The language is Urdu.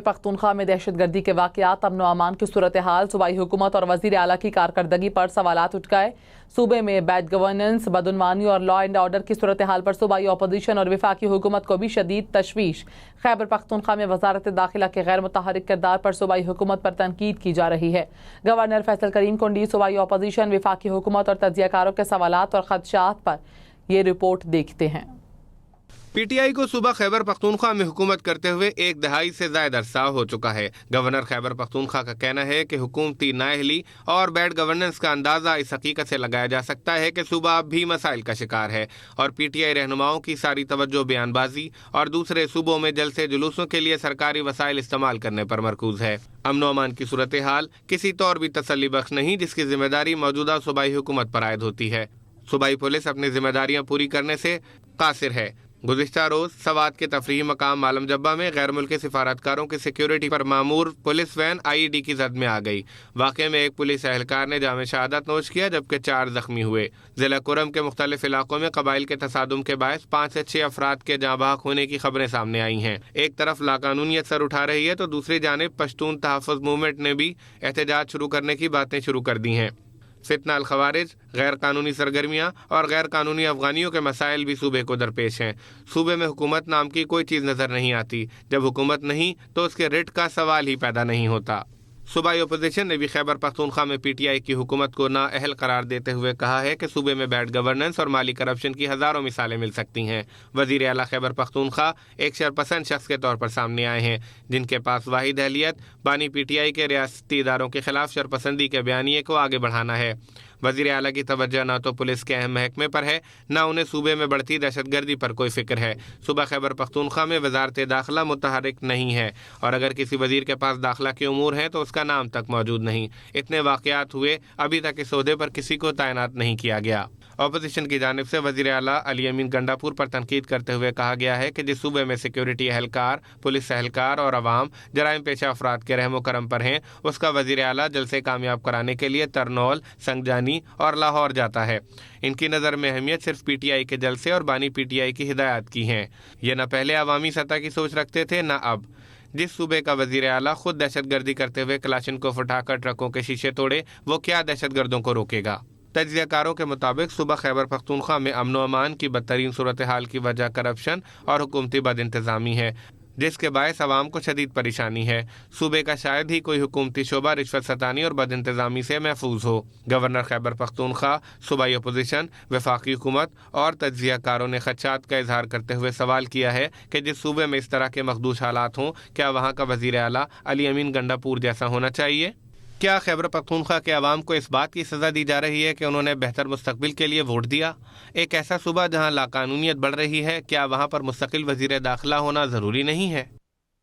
پختونخوا میں دہشت گردی کے واقعات، امن و امان کی صورتحال، صوبائی حکومت اور وزیر اعلیٰ کی کارکردگی پر سوالات اٹھ گئے۔ صوبے میں بیڈ گورننس، بدعنوانی اور لا اینڈ آرڈر کی صورتحال پر صوبائی اپوزیشن اور وفاقی حکومت کو بھی شدید تشویش۔ خیبر پختونخوا میں وزارت داخلہ کے غیر متحرک کردار پر صوبائی حکومت پر تنقید کی جا رہی ہے۔ گورنر فیصل کریم کنڈی صوبائی اپوزیشن، وفاقی حکومت اور تجزیہ کاروں کے سوالات اور خدشات پر یہ رپورٹ دیکھتے ہیں۔ پی ٹی آئی کو صوبہ خیبر پختونخوا میں حکومت کرتے ہوئے ایک دہائی سے زائد عرصہ ہو چکا ہے۔ گورنر خیبر پختونخوا کا کہنا ہے کہ حکومتی نااہلی اور بیڈ گورننس کا اندازہ اس حقیقت سے لگایا جا سکتا ہے کہ صوبہ اب بھی مسائل کا شکار ہے، اور پی ٹی آئی رہنماؤں کی ساری توجہ بیان بازی اور دوسرے صوبوں میں جلسے جلوسوں کے لیے سرکاری وسائل استعمال کرنے پر مرکوز ہے۔ امن و امان کی صورتحال کسی طور بھی تسلی بخش نہیں، جس کی ذمہ داری موجودہ صوبائی حکومت پر عائد ہوتی ہے۔ صوبائی پولیس اپنی ذمہ داریاں پوری کرنے سے قاصر ہے۔ گزشتہ روز سوات کے تفریحی مقام عالم جبہ میں غیر ملکی سفارتکاروں کی سیکیورٹی پر مامور police van I E D کی زد میں آ گئی۔ واقعے میں ایک پولیس اہلکار نے جام شہادت نوش کیا، جبکہ 4 زخمی ہوئے۔ ضلع کرم کے مختلف علاقوں میں قبائل کے تصادم کے باعث 5 سے 6 افراد کے جاں بحق ہونے کی خبریں سامنے آئی ہیں۔ ایک طرف لاقانونیت سر اٹھا رہی ہے تو دوسری جانب پشتون تحفظ موومنٹ نے بھی احتجاج شروع کرنے کی باتیں شروع کر دی ہیں۔ فتنہ الخوارج، غیر قانونی سرگرمیاں اور غیر قانونی افغانیوں کے مسائل بھی صوبے کو درپیش ہیں۔ صوبے میں حکومت نام کی کوئی چیز نظر نہیں آتی۔ جب حکومت نہیں تو اس کے رٹ کا سوال ہی پیدا نہیں ہوتا۔ صوبائی اپوزیشن نے بھی خیبر پختونخوا میں پی ٹی آئی کی حکومت کو نااہل قرار دیتے ہوئے کہا ہے کہ صوبے میں بیڈ گورننس اور مالی کرپشن کی ہزاروں مثالیں مل سکتی ہیں۔ وزیر اعلیٰ خیبر پختونخوا ایک شرپسند شخص کے طور پر سامنے آئے ہیں، جن کے پاس واحد اہلیت بانی پی ٹی آئی کے ریاستی اداروں کے خلاف شرپسندی کے بیانیے کو آگے بڑھانا ہے۔ وزیر اعلیٰ کی توجہ نہ تو پولیس کے اہم محکمے پر ہے، نہ انہیں صوبے میں بڑھتی دہشت گردی پر کوئی فکر ہے۔ صوبہ خیبر پختونخوا میں وزارت داخلہ متحرک نہیں ہے، اور اگر کسی وزیر کے پاس داخلہ کے امور ہیں تو اس کا نام تک موجود نہیں۔ اتنے واقعات ہوئے، ابھی تک اس عہدے پر کسی کو تعینات نہیں کیا گیا۔ اپوزیشن کی جانب سے وزیر اعلیٰ علی امین گنڈاپور پر تنقید کرتے ہوئے کہا گیا ہے کہ جس صوبے میں سیکیورٹی اہلکار، پولیس اہلکار اور عوام جرائم پیشہ افراد کے رحم و کرم پر ہیں، اس کا وزیر اعلیٰ جلسے کامیاب کرانے کے لیے ترنول، سنگجانی اور لاہور جاتا ہے۔ ان کی نظر میں اہمیت صرف پی ٹی آئی کے جلسے اور بانی پی ٹی آئی کی ہدایات کی ہیں۔ یہ نہ پہلے عوامی سطح کی سوچ رکھتے تھے، نہ اب۔ جس صوبے کا وزیر اعلیٰ خود دہشت گردی کرتے ہوئے کلاشنکوف اٹھا کر ٹرکوں کے شیشے توڑے، وہ کیا دہشت گردوں کو روکے گا؟ تجزیہ کاروں کے مطابق صوبہ خیبر پختونخوا میں امن و امان کی بدترین صورتحال کی وجہ کرپشن اور حکومتی بد انتظامی ہے، جس کے باعث عوام کو شدید پریشانی ہے۔ صوبے کا شاید ہی کوئی حکومتی شعبہ رشوت ستانی اور بد انتظامی سے محفوظ ہو۔ گورنر خیبر پختونخوا، صوبائی اپوزیشن، وفاقی حکومت اور تجزیہ کاروں نے خدشات کا اظہار کرتے ہوئے سوال کیا ہے کہ جس صوبے میں اس طرح کے مخدوش حالات ہوں، کیا وہاں کا وزیر اعلیٰ علی امین گنڈاپور جیسا ہونا چاہیے؟ کیا خیبر پختونخوا کے عوام کو اس بات کی سزا دی جا رہی ہے کہ انہوں نے بہتر مستقبل کے لیے ووٹ دیا؟ ایک ایسا صوبہ جہاں لاقانونیت بڑھ رہی ہے، کیا وہاں پر مستقل وزیر داخلہ ہونا ضروری نہیں ہے؟